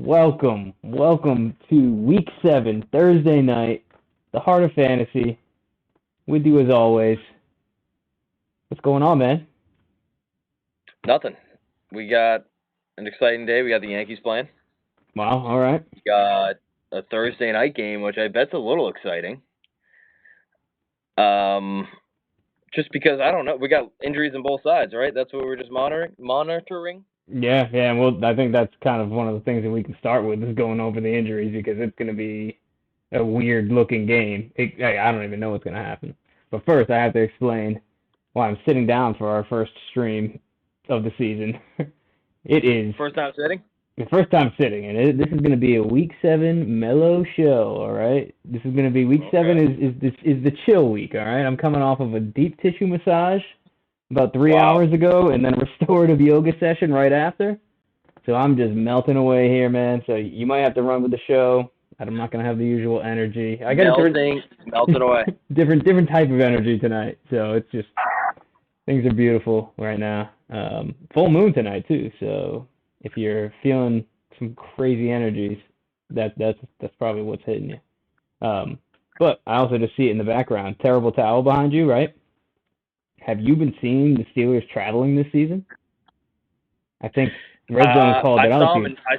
welcome to Week 7, Thursday night, the Heart of Fantasy, with you as always. What's going on, man? Nothing. We got an exciting day. We got the Yankees playing. Wow, all right. We got a Thursday night game, which I bet's a little exciting. Just because, I don't know, we got injuries on both sides, right? That's what we're just monitoring. Yeah, well, I think that's kind of one of the things that we can start with is going over the injuries because it's going to be a weird-looking game. I don't even know what's going to happen. But first, I have to explain why I'm sitting down for our first stream of the season. It is First time sitting? the first time sitting, and this is going to be a Week 7 mellow show, all right? This is going to be Week 7 is the chill week, all right? I'm coming off of a deep tissue massage about 3 hours ago, and then a restorative yoga session right after. So I'm just melting away here, man. So you might have to run with the show. I'm not going to have the usual energy. I got melting away. different type of energy tonight. So it's just, things are beautiful right now. Full moon tonight, too, so if you're feeling some crazy energies, that's probably what's hitting you. But I also just see it in the background. Terrible towel behind you, right? Have you been seeing the Steelers traveling this season? I think Red Zone called it out. I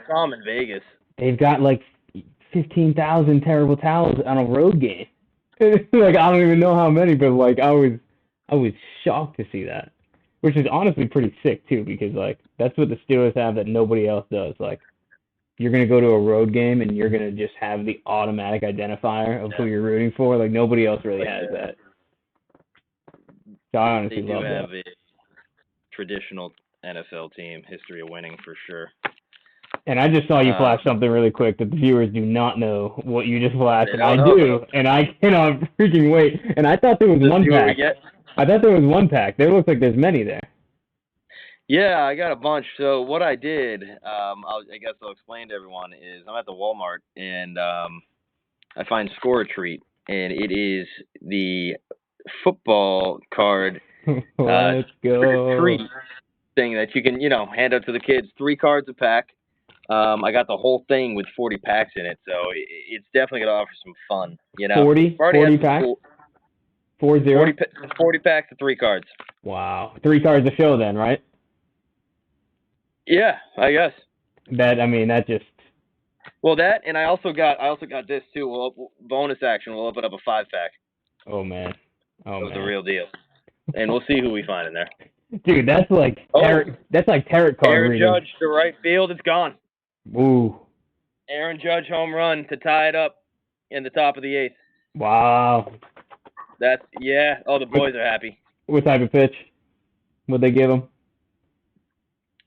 saw them in Vegas. They've got like 15,000 terrible towels on a road game. Like I don't even know how many, but like I was shocked to see that. Which is honestly pretty sick, too, because, like, that's what the Steelers have that nobody else does. Like, you're going to go to a road game and you're going to just have the automatic identifier of who you're rooting for. Like, nobody else really has that. So I honestly love that. They do have a traditional NFL team, history of winning for sure. And I just saw you flash something really quick that the viewers do not know what you just flashed, and I do, and I cannot freaking wait. And I thought there was one pack. I thought there was one pack. There looks like there's many there. Yeah, I got a bunch. So what I did, I guess I'll explain to everyone, is I'm at the Walmart, and I find Score a Treat, and it is the football card Let's go. treat thing that you can, hand out to the kids. 3 cards a pack. I got the whole thing with 40 packs in it, so it's definitely going to offer some fun. 40 packs? 40 packs of 3 cards. Wow. 3 cards a show then, right? Yeah, I guess. That just... Well, that, and I also got this too. Bonus action, we'll open up a 5-pack. Oh, man. That was the real deal. And we'll see who we find in there. Dude, that's like tarot card Aaron reading. Judge to right field, it's gone. Ooh. Aaron Judge home run to tie it up in the top of the 8th. Wow. The boys are happy. What type of pitch would they give him?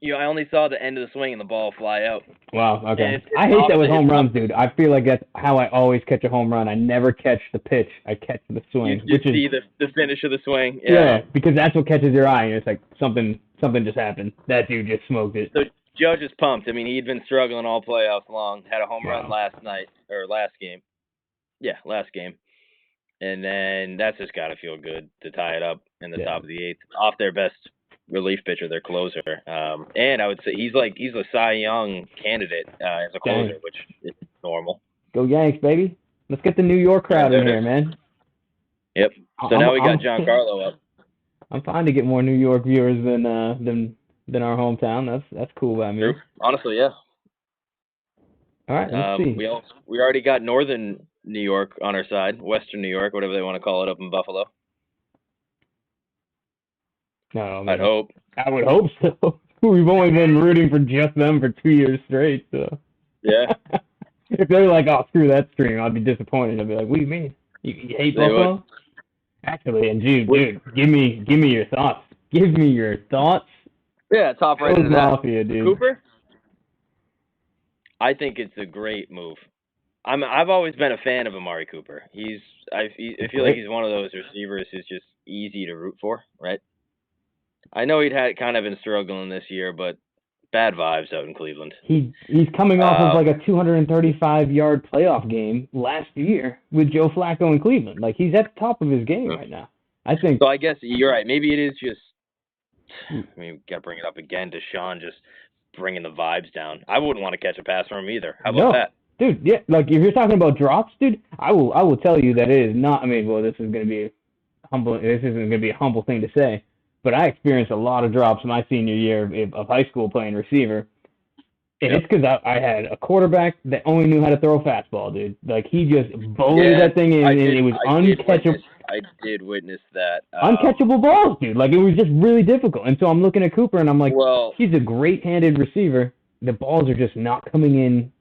I only saw the end of the swing and the ball fly out. Wow, okay. I hate that with home runs, dude. I feel like that's how I always catch a home run. I never catch the pitch. I catch the swing. You see the finish of the swing. Yeah, because that's what catches your eye, and it's like something just happened. That dude just smoked it. So Judge is pumped. I mean, he'd been struggling all playoffs long. Had a home run last game. Yeah, last game. And then that's just got to feel good to tie it up in the top of the 8th off their best relief pitcher, their closer. And I would say he's a Cy Young candidate as a closer, which is normal. Go Yanks, baby. Let's get the New York crowd in here, man. Yep. So now we got Giancarlo up. I'm fine to get more New York viewers than our hometown. That's cool by me. True. Honestly, yeah. All right, let's see. We already got Northern New York on our side, Western New York, whatever they want to call it, up in Buffalo. No, man. I'd hope. I would hope so. We've only been rooting for just them for 2 years straight, so. Yeah. If they're like, oh, screw that stream, I'd be disappointed. I'd be like, what do you mean? You hate Buffalo? Would. Actually, and dude, give me your thoughts. Give me your thoughts. Yeah, top right into that. Mafia, dude. Cooper? I think it's a great move. I've always been a fan of Amari Cooper. I feel like he's one of those receivers who's just easy to root for, right? I know he'd kind of been struggling this year, but bad vibes out in Cleveland. He's coming off of like a 235-yard playoff game last year with Joe Flacco in Cleveland. Like, he's at the top of his game right now. I think. So I guess you're right. Maybe it is just. I mean, we got to bring it up again. Deshaun just bringing the vibes down. I wouldn't want to catch a pass from him either. How about No. that? Dude, yeah, like if you're talking about drops, dude, I will tell you that it is not. I mean, well, this is gonna be humble. This isn't gonna be a humble thing to say, but I experienced a lot of drops my senior year of high school playing receiver, and it's because I had a quarterback that only knew how to throw a fastball, dude. Like he just bullied that thing in, and it was uncatchable. I did witness that. Uncatchable balls, dude. Like it was just really difficult. And so I'm looking at Cooper, and I'm like, well, he's a great-handed receiver. The balls are just not coming in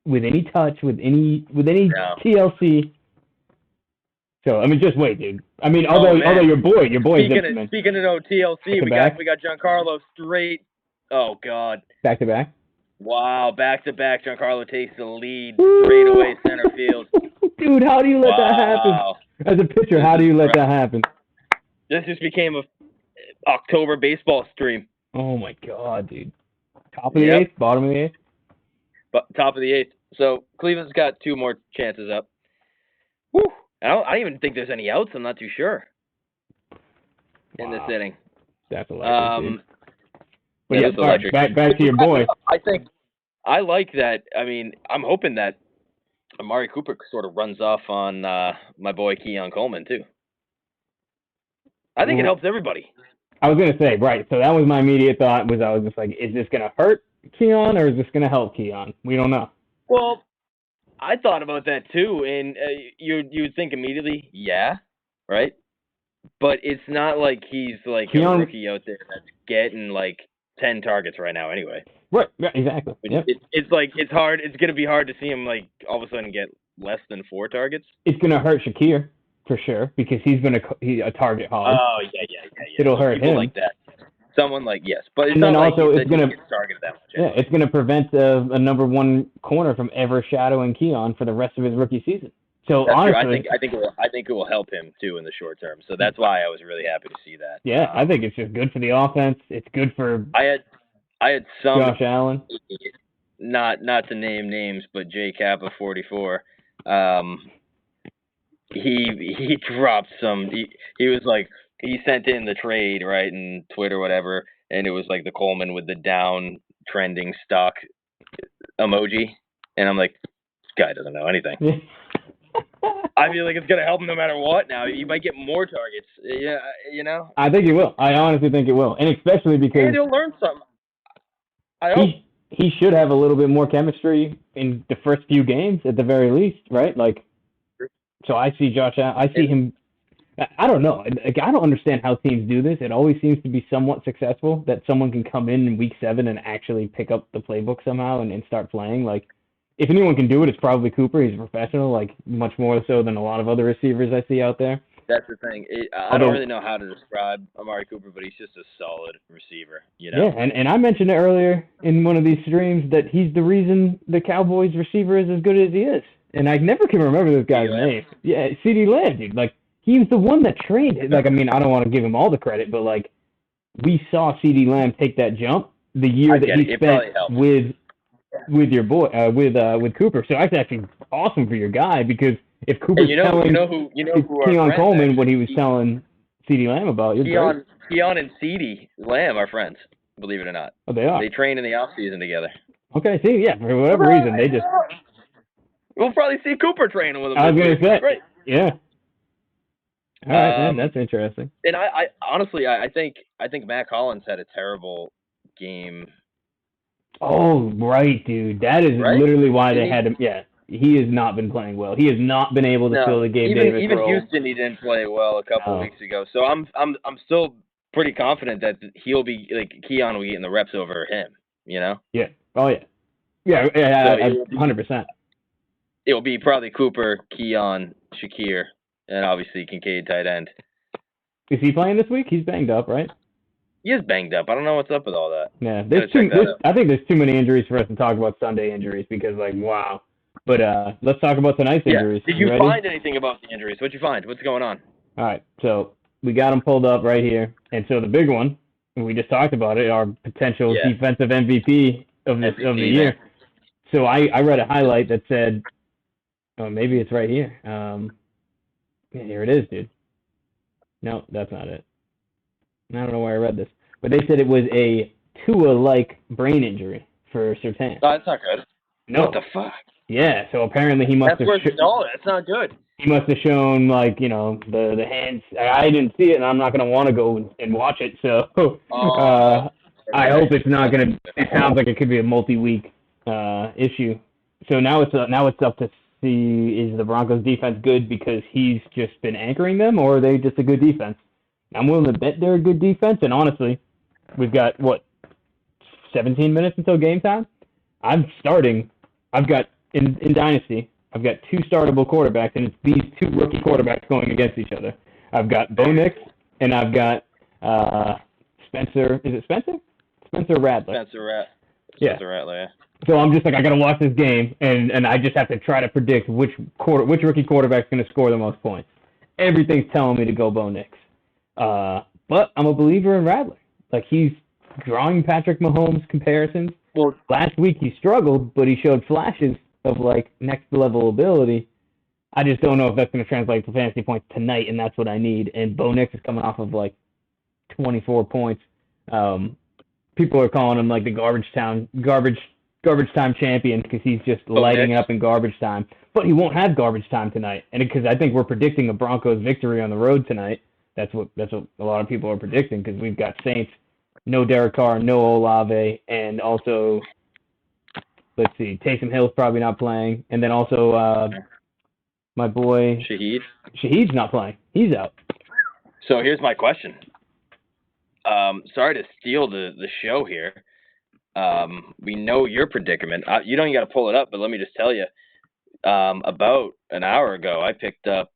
with any touch, with any TLC. So I mean, just wait, dude. I mean, although your boy, speaking of no TLC, we got Giancarlo straight. Oh God. Back to back. Wow, back to back. Giancarlo takes the lead straight away center field. Dude, how do you let that happen? As a pitcher, how do you let that happen? This just became a October baseball stream. Oh my God, dude. Top of the eighth, bottom of the eighth. But top of the eighth. So Cleveland's got 2 more chances up. Whew. I don't even think there's any outs. I'm not too sure in this inning. That's electric. But yeah, electric. Back to your boy. I think I like that. I mean, I'm hoping that Amari Cooper sort of runs off on my boy Keon Coleman too. I think it helps everybody. I was gonna say, right. So that was my immediate thought. I was just like, is this gonna hurt Keon or is this gonna help Keon? We don't know. Well, I thought about that too, and you would think immediately, yeah, right. But it's not like he's like Keon, a rookie out there that's getting like 10 targets right now anyway. Right, yeah, exactly. Yep. It's like it's hard. It's gonna be hard to see him like all of a sudden get less than 4 targets. It's gonna hurt Shakir for sure because he's a target hog. Oh yeah. It'll hurt him like that. Someone like yes, but it's and not then like also it's gonna target that much. Yeah, it's gonna prevent a number 1 corner from ever shadowing Keon for the rest of his rookie season. So that's honestly, true. I think it will help him too in the short term. So that's why I was really happy to see that. Yeah, I think it's just good for the offense. It's good for. I had some Josh Allen. Not to name names, but J Kappa 44. He dropped some. He was like he sent in the trade right in Twitter whatever, and it was like the Coleman with the down trending stock emoji, and I'm like, this guy doesn't know anything. I feel like it's gonna help him no matter what. Now you might get more targets. Yeah, you know. I think it will. I honestly think it will, and especially because he'll learn something. I hope he should have a little bit more chemistry in the first few games at the very least, right? Like, so I see Josh Allen. I see him. I don't know. Like, I don't understand how teams do this. It always seems to be somewhat successful that someone can come in week 7 and actually pick up the playbook somehow and start playing. Like, if anyone can do it, it's probably Cooper. He's a professional, like much more so than a lot of other receivers I see out there. That's the thing. I don't really know how to describe Amari Cooper, but he's just a solid receiver, you know? Yeah, and I mentioned it earlier in one of these streams that he's the reason the Cowboys receiver is as good as he is. And I never can remember this guy's name. Yeah, CeeDee Lamb, dude. Like, he's the one that trained it. Like, I mean, I don't want to give him all the credit, but, like, we saw CeeDee Lamb take that jump the year that he spent with your boy, with Cooper. So that's actually awesome for your guy because if Cooper's telling Keon Coleman what he was telling CeeDee Lamb about, Keon and CeeDee Lamb are friends, believe it or not. Oh, they are? They train in the off-season together. Okay, see, yeah, for whatever reason, they just... We'll probably see Cooper training with him. I was going to say, right. Yeah. All right, man, that's interesting. And I honestly, I think Matt Collins had a terrible game. Oh, right, dude. That is literally why they had him. Yeah. He has not been playing well. He has not been able to fill the Gabe Davis even role. Houston, he didn't play well a couple of weeks ago. So I'm still pretty confident that he'll be like Keon will be getting the reps over him. You know? Yeah. Oh yeah. Yeah. 100%. It will be probably Cooper, Keon, Shakir, and obviously Kincaid tight end. Is he playing this week? He's banged up, right? He is banged up. I don't know what's up with all that. Yeah. I think there's too many injuries for us to talk about Sunday injuries because, like, wow. But let's talk about tonight's injuries. Did you find anything about the injuries? What'd you find? What's going on? All right. So we got them pulled up right here. And so the big one, we just talked about it, our potential defensive MVP of the year. So I read a highlight that said, oh, maybe it's right here. Yeah, here it is, dude. No, that's not it. I don't know where I read this. But they said it was a Tua-like brain injury for Surtain. No, that's not good. No. What the fuck? Yeah, so apparently he must That's have. no, that's not good. He must have shown the hands. I didn't see it, and I'm not gonna want to go and watch it. So I hope it's not gonna. It sounds like it could be a multi-week issue. So now it's up to see, is the Broncos defense good because he's just been anchoring them, or are they just a good defense? I'm willing to bet they're a good defense, and honestly, we've got 17 minutes until game time. I've got in Dynasty, I've got 2 startable quarterbacks, and it's these 2 rookie quarterbacks going against each other. I've got Bo Nix, and I've got Spencer. Is it Spencer? Spencer Rattler. Spencer Rattler, yeah. So I'm just like, I got to watch this game, and I just have to try to predict which rookie quarterback's going to score the most points. Everything's telling me to go Bo Nix. But I'm a believer in Rattler. Like, he's drawing Patrick Mahomes comparisons. Well, last week he struggled, but he showed flashes of, next level ability. I just don't know if that's going to translate to fantasy points tonight, and that's what I need. And Bo Nix is coming off of, 24 points. People are calling him, the garbage time champion because he's just lighting up in garbage time. But he won't have garbage time tonight. And because I think we're predicting a Broncos victory on the road tonight. That's what a lot of people are predicting because we've got Saints, no Derek Carr, no Olave, and also, let's see, Taysom Hill's probably not playing. And then also my boy Shaheed. Shaheed's not playing. He's out. So here's my question. Sorry to steal the show here. We know your predicament. You don't even got to pull it up, but let me just tell you. About an hour ago, I picked up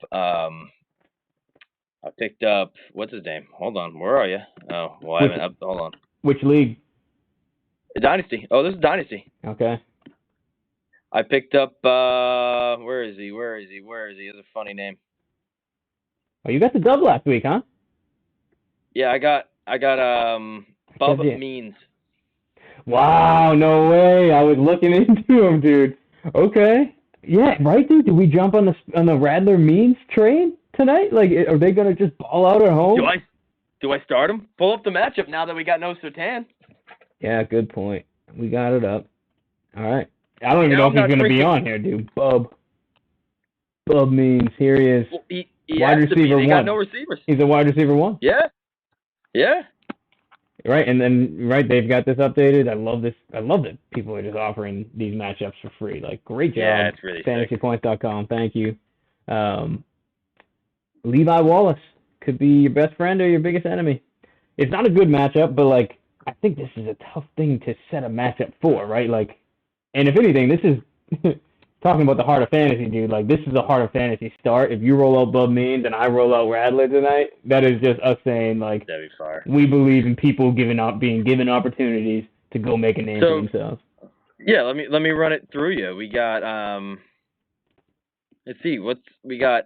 what's his name? Hold on, where are you? Oh, well, I haven't. Hold on. Which league? Dynasty. Oh, this is Dynasty. Okay. I picked up. Where is he? That's a funny name. Oh, you got the dub last week, huh? Yeah, I got Bubba Means. Wow, no way. I was looking into him, dude. Okay. Yeah, right, dude? Did we jump on the Rattler Means train tonight? Are they going to just ball out at home? Do I start him? Pull up the matchup now that we got no Surtain. Yeah, good point. We got it up. All right. I don't even know if he's going to be on here, dude. Bub Means. Here he is. Well, he wide receiver 1. He got no receivers. He's a wide receiver 1? Yeah. Yeah. Right, and then they've got this updated. I love this. I love that people are just offering these matchups for free. Great job. Yeah, it's really FantasyPoints.com. Thank you. Levi Wallace could be your best friend or your biggest enemy. It's not a good matchup, but I think this is a tough thing to set a matchup for, right? And if anything, this is talking about the heart of fantasy, dude. This is a heart of fantasy start. If you roll out Bub Means and I roll out Rattler tonight, that is just us saying that'd be fire. We believe in people being given opportunities to go make a name for themselves. Yeah, let me run it through you. We got let's see, we got.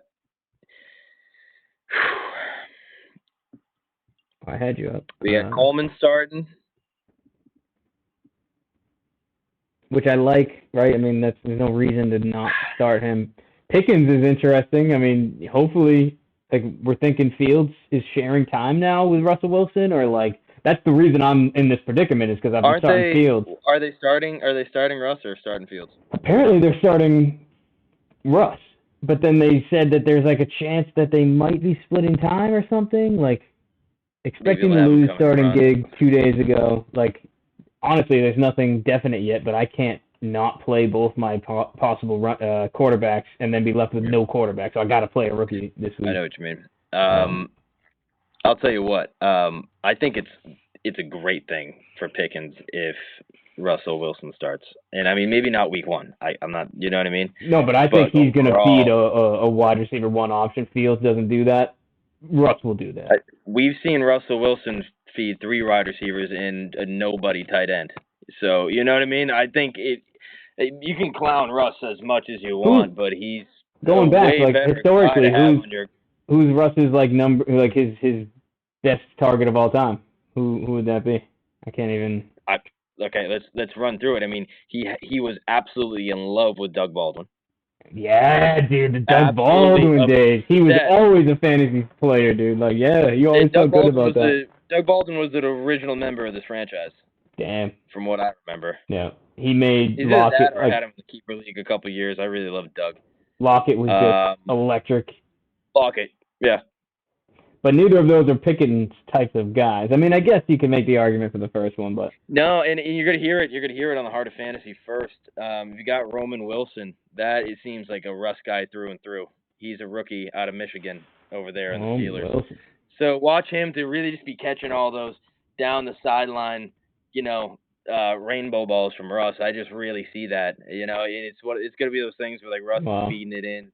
I had you up. We got Coleman starting. Which I like, right? I mean, there's no reason to not start him. Pickens is interesting. I mean, hopefully, we're thinking Fields is sharing time now with Russell Wilson, or that's the reason I'm in this predicament is because I've been starting Fields. Are they starting Russ or starting Fields? Apparently, they're starting Russ, but then they said that there's a chance that they might be splitting time or something. Expecting to lose starting gig 2 days ago. Honestly, there's nothing definite yet, but I can't not play both my possible quarterbacks and then be left with no quarterback. So I got to play a rookie this week. I know what you mean. I'll tell you what. I think it's a great thing for Pickens if Russell Wilson starts, and I mean maybe not week 1. I'm not. You know what I mean? No, but I think he's going to feed a wide receiver 1 option. Fields doesn't do that. Russ will do that. We've seen Russell Wilson feed 3 wide receivers and a nobody tight end. So, you know what I mean? I think you can clown Russ as much as you want, but he's going back historically. Who's Russ's number his best target of all time? Who would that be? I can't even. Okay, let's run through it. I mean, he was absolutely in love with Doug Baldwin. Yeah, dude, the Doug Baldwin days. He was always a fantasy player, dude. You always felt good about that. Doug Baldwin was the original member of this franchise. Damn. from what I remember. Yeah. He made He's either Lockett that or I had him in the keeper league a couple years. I really love Doug. Lockett was just electric. Lockett, yeah. But neither of those are Pickett's types of guys. I mean, I guess you can make the argument for the first one, but no, and you're gonna hear it. You're gonna hear it on the Heart of Fantasy first. You got Roman Wilson. That it seems like a Russ guy through and through. He's a rookie out of Michigan over there in the Steelers. Wilson. So watch him to really just be catching all those down the sideline, rainbow balls from Russ. I just really see that. It's gonna be those things where like Russ is feeding it in.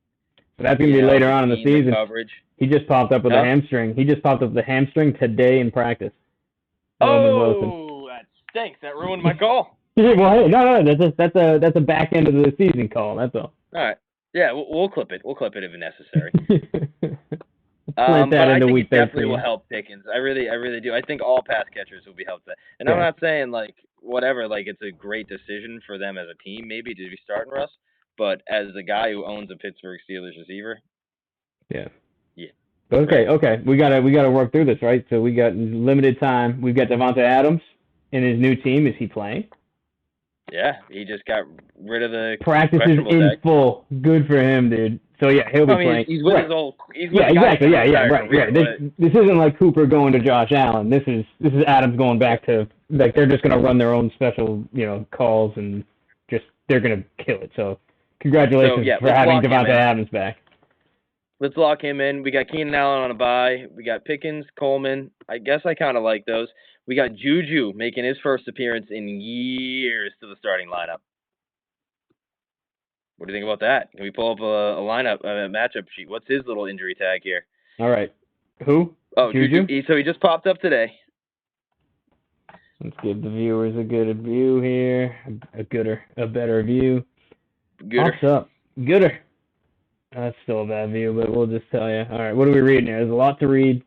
So that's gonna be later on in the season. Coverage. He just popped up with a hamstring. He just popped up with a hamstring today in practice. That stinks. That ruined my call. Well, hey, no, that's a back end of the season call. That's all. All right. Yeah, we'll clip it. We'll clip it if necessary. Plant that into week 13. Definitely will help Pickens. I really do. I think all pass catchers will be helped. And I'm not saying it's a great decision for them as a team maybe to be starting Russ, but as the guy who owns a Pittsburgh Steelers receiver. Yeah. Yeah. Okay. We gotta work through this, right? So we got limited time. We've got Davante Adams in his new team. Is he playing? Yeah, he just got rid of the practices in full. Good for him, dude. So yeah, he'll be playing. He's with his old. He's with exactly. Right. This isn't like Cooper going to Josh Allen. This is Adams going back to they're just gonna run their own special calls and they're gonna kill it. So congratulations for having Davante Adams back. Let's lock him in. We got Keenan Allen on a bye. We got Pickens, Coleman. I guess I kind of like those. We got Juju making his first appearance in years to the starting lineup. What do you think about that? Can we pull up a lineup, a matchup sheet? What's his little injury tag here? All right. Who? Oh, Juju. So he just popped up today. Let's give the viewers a good view here. A better view. Gooder. Pops up. Gooder. That's still a bad view, but we'll just tell you. All right, what are we reading here? There's a lot to read.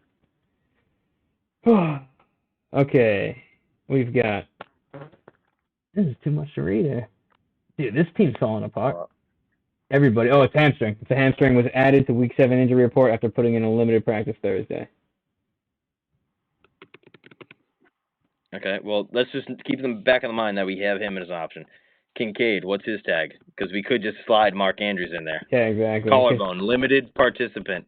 Okay, we've got. This is too much to read here. Dude, this team's falling apart. Everybody. Oh, it's hamstring. It's a hamstring was added to Week 7 injury report after putting in a limited practice Thursday. Okay, well, let's just keep them back in the mind that we have him as an option. Kincaid, what's his tag? Because we could just slide Mark Andrews in there. Yeah, exactly. Collarbone, limited participant.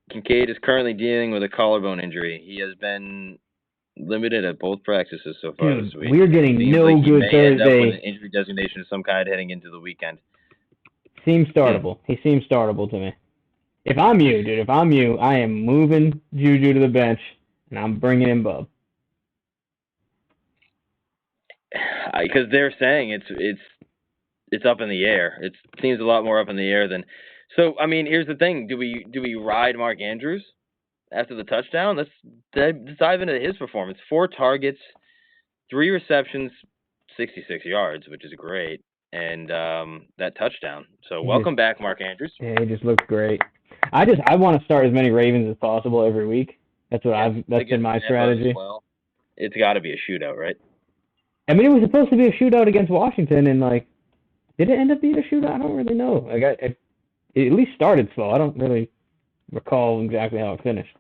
Kincaid is currently dealing with a collarbone injury. He has been limited at both practices so far this week. We're getting no good Thursday. End up with an injury designation of some kind heading into the weekend. Seems startable. He seems startable to me. If I'm you, I am moving Juju to the bench, and I'm bringing in Bub. Because they're saying it's up in the air. It seems a lot more up in the air than. So I mean, here's the thing: do we ride Mark Andrews after the touchdown? Let's dive into his performance. 4 targets, 3 receptions, 66 yards, which is great, and that touchdown. So welcome back, Mark Andrews. Yeah, he just looks great. I want to start as many Ravens as possible every week. That's been my strategy. Well, it's got to be a shootout, right? I mean, it was supposed to be a shootout against Washington, and did it end up being a shootout? I don't really know. It at least started slow. I don't really recall exactly how it finished.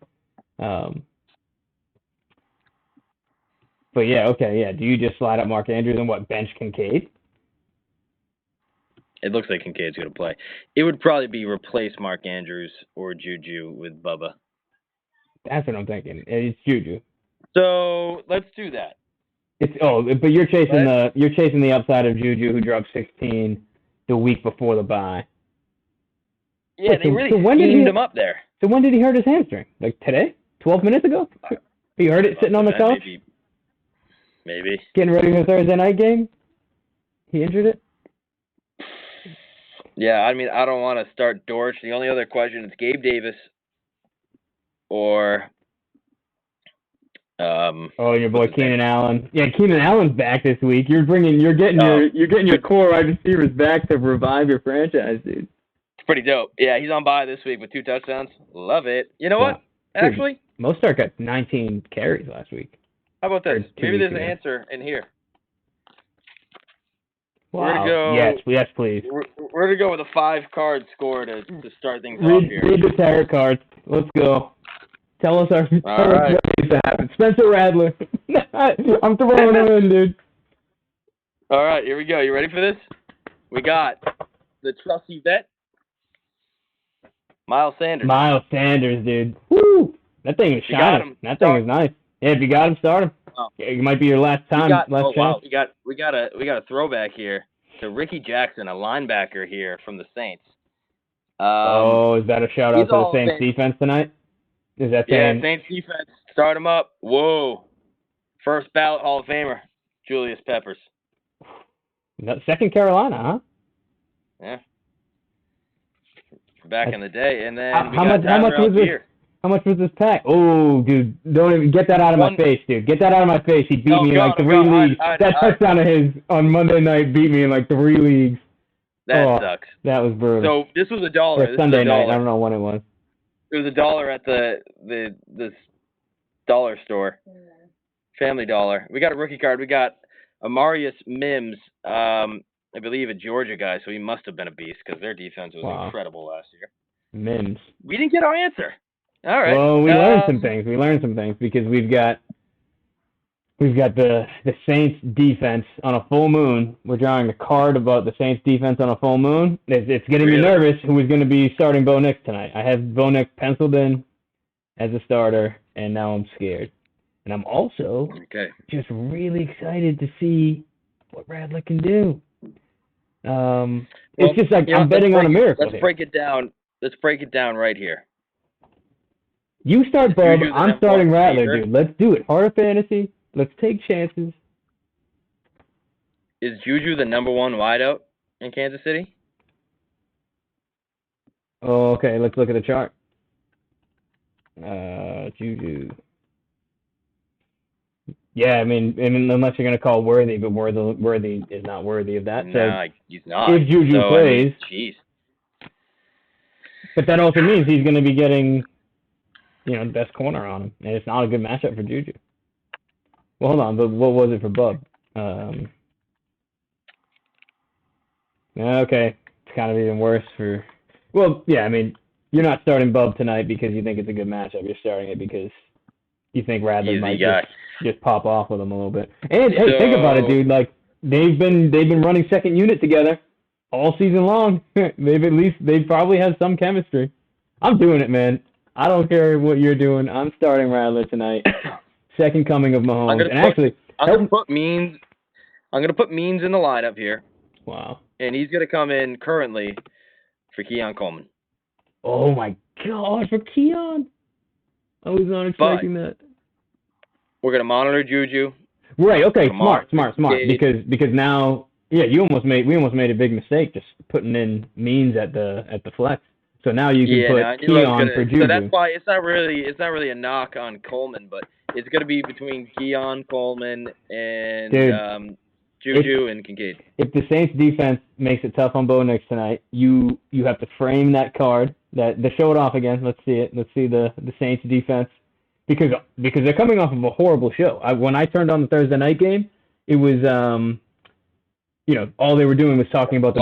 But yeah, okay, yeah. Do you just slide up Mark Andrews and bench Kincaid? It looks like Kincaid's going to play. It would probably be replace Mark Andrews or Juju with Bubba. That's what I'm thinking. It's Juju. So let's do that. But you're chasing the upside of Juju, who dropped 16 the week before the bye. Yeah, they really steamed him up there. So when did he hurt his hamstring? Like today? 12 minutes ago? He heard it sitting on the couch? Maybe. Getting ready for the Thursday night game? He injured it? Yeah, I mean, I don't want to start Dortch. The only other question is Gabe Davis or... your boy Keenan Allen. Yeah, Keenan Allen's back this week. You're getting your core wide receivers back to revive your franchise, dude. It's pretty dope. Yeah, he's on bye this week with 2 touchdowns. Love it. You know what? Actually, Mostert got 19 carries last week. How about this? Maybe there's an answer in here. Wow. We're gonna go. Yes, please. We're gonna go with a 5-card score to start things off here. Read the tarot cards. Let's go. Tell us our right. what needs to happen. Spencer Radler. I'm throwing him in, dude. All right, here we go. You ready for this? We got the trusty vet, Miles Sanders. Miles Sanders, dude. Woo! That thing is You got shining. him. That thing is nice. Yeah, if you got him, start him. Oh. Yeah, it might be your last time. Last chance. Wow. We got a throwback here to Ricky Jackson, a linebacker here from the Saints. Is that a shout out to the Saints defense tonight? Is that saying? Yeah, Saints defense. Start him up. Whoa. First ballot Hall of Famer, Julius Peppers. Second Carolina, huh? Yeah. Back in the day, and then how much was this pack? Oh, dude, don't even get that out of my face, dude. Get that out of my face. He beat me in like 3 leagues. That touchdown of his on Monday night beat me in like 3 leagues. That sucks. That was brutal. So this was $1. Or Sunday night. I don't know when it was. It was $1 at the dollar store, Family Dollar. We got a rookie card. We got Amarius Mims. I believe a Georgia guy, so he must have been a beast because their defense was incredible last year. Mims. We didn't get our answer. All right. Well, we learned some things. We learned some things because we've got the Saints defense on a full moon. We're drawing a card about the Saints defense on a full moon. It's getting me nervous who is going to be starting Bo Nix tonight. I have Bo Nix penciled in as a starter, and now I'm scared. And I'm also just really excited to see what Radler can do. It's just like I'm betting on a miracle. Let's break it down. Let's break it down right here. You start Bob. I'm starting Radler, dude. Let's do it. Heart of fantasy. Let's take chances. Is Juju the number 1 wideout in Kansas City? Oh, okay. Let's look at the chart. Juju. Yeah, I mean, unless you're going to call Worthy, but Worthy is not worthy of that. No, he's not. If Juju plays, jeez. But that also means he's going to be getting, the best corner on him, and it's not a good matchup for Juju. Well, hold on, but what was it for Bub? Okay, it's kind of even worse for. Well, yeah, I mean, you're not starting Bub tonight because you think it's a good matchup. You're starting it because you think Radler might just pop off with him a little bit. And hey, think about it, dude. Like they've been running second unit together all season long. They probably have some chemistry. I'm doing it, man. I don't care what you're doing. I'm starting Radler tonight. Second coming of Mahomes. I'm gonna put Means in the lineup here. Wow. And he's gonna come in currently for Keon Coleman. Oh my God, for Keon! I was not expecting that. We're gonna monitor Juju. Right. Okay. Smart. Because now, we almost made a big mistake just putting in Means at the flex. So now you can put Keon for Juju. So that's why it's not really a knock on Coleman, but it's gonna be between Keon, Coleman, and Juju and Kincaid. If the Saints defense makes it tough on Bo Nix tonight, you have to frame that card. Show it off again. Let's see it. Let's see the Saints defense because they're coming off of a horrible show. When I turned on the Thursday night game, it was all they were doing was talking about the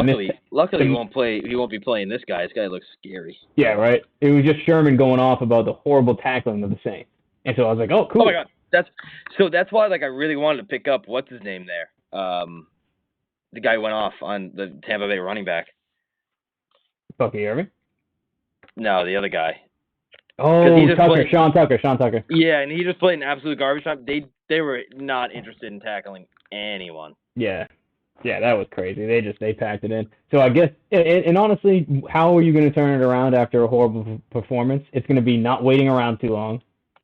Luckily, he won't be playing this guy. This guy looks scary. Yeah, right. It was just Sherman going off about the horrible tackling of the Saints, and so I was like, "Oh, cool." Oh my God, that's why I really wanted to pick up what's his name there. The guy who went off on the Tampa Bay running back. Bucky Irving? No, the other guy. Oh, Sean Tucker. Yeah, and he just played an absolute garbage time. They were not interested in tackling anyone. Yeah, that was crazy. They packed it in. So I guess, and honestly, how are you going to turn it around after a horrible performance? It's going to be not waiting around too long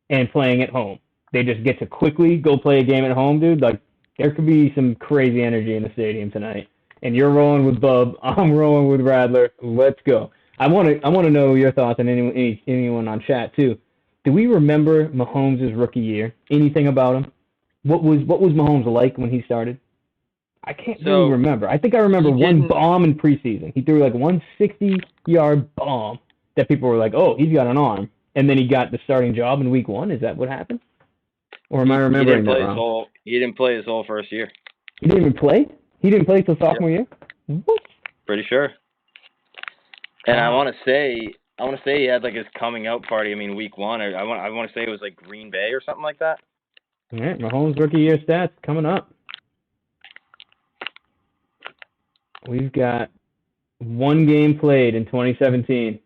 and playing at home. They just get to quickly go play a game at home, dude. Like, there could be some crazy energy in the stadium tonight. And you're rolling with Bub. I'm rolling with Radler. Let's go. I want to know your thoughts and anyone on chat too. Do we remember Mahomes' rookie year? Anything about him? What was Mahomes like when he started? I can't really remember. I think I remember one bomb in preseason. He threw like 160-yard bomb that people were like, "Oh, he's got an arm." And then he got the starting job in week 1. Is that what happened? Or am I remembering that wrong? He didn't play his whole first year. He didn't even play? He didn't play till sophomore year? What? Pretty sure. And I want to say I want to say he had like his coming out party. I mean, week 1. I want to say it was like Green Bay or something like that. All right, Mahomes rookie year stats coming up. We've got one game played in 2017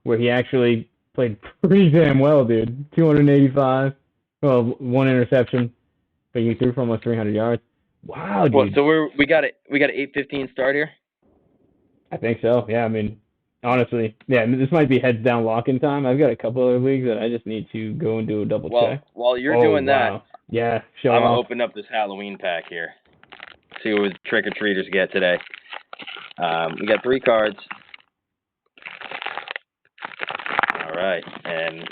where he actually played pretty damn well, dude. 285. Well, 1 interception, but he threw for almost 300 yards. Wow, dude. Well, so we got an 8:15 start here. I think so. Yeah, I mean, honestly, yeah, this might be heads down lock-in time. I've got a couple other leagues that I just need to go and do a double check. While you're doing wow. that, yeah, I'm gonna open up this Halloween pack here. See what trick or treaters get today. We got 3 cards. All right, and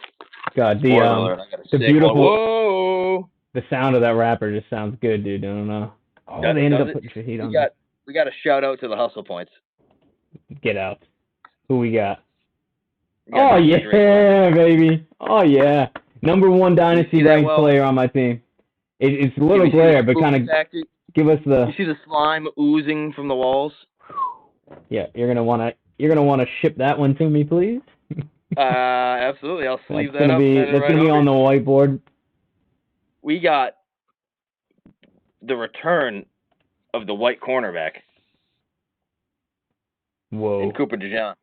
God, the beautiful. Whoa! The sound of that wrapper just sounds good, dude. I don't know. Oh, they ended up putting Shaheed on. We got a shout out to the hustle points. Get out. Who we got? Oh yeah, baby. Oh yeah. Number 1 dynasty ranked player on my team. It's a little glare, but kind of give us the. You see the slime oozing from the walls? Yeah, you're gonna wanna ship that one to me, please. Absolutely. I'll sleeve that up. That's gonna be on the whiteboard. We got the return of the white cornerback. Whoa. And Cooper DeJean.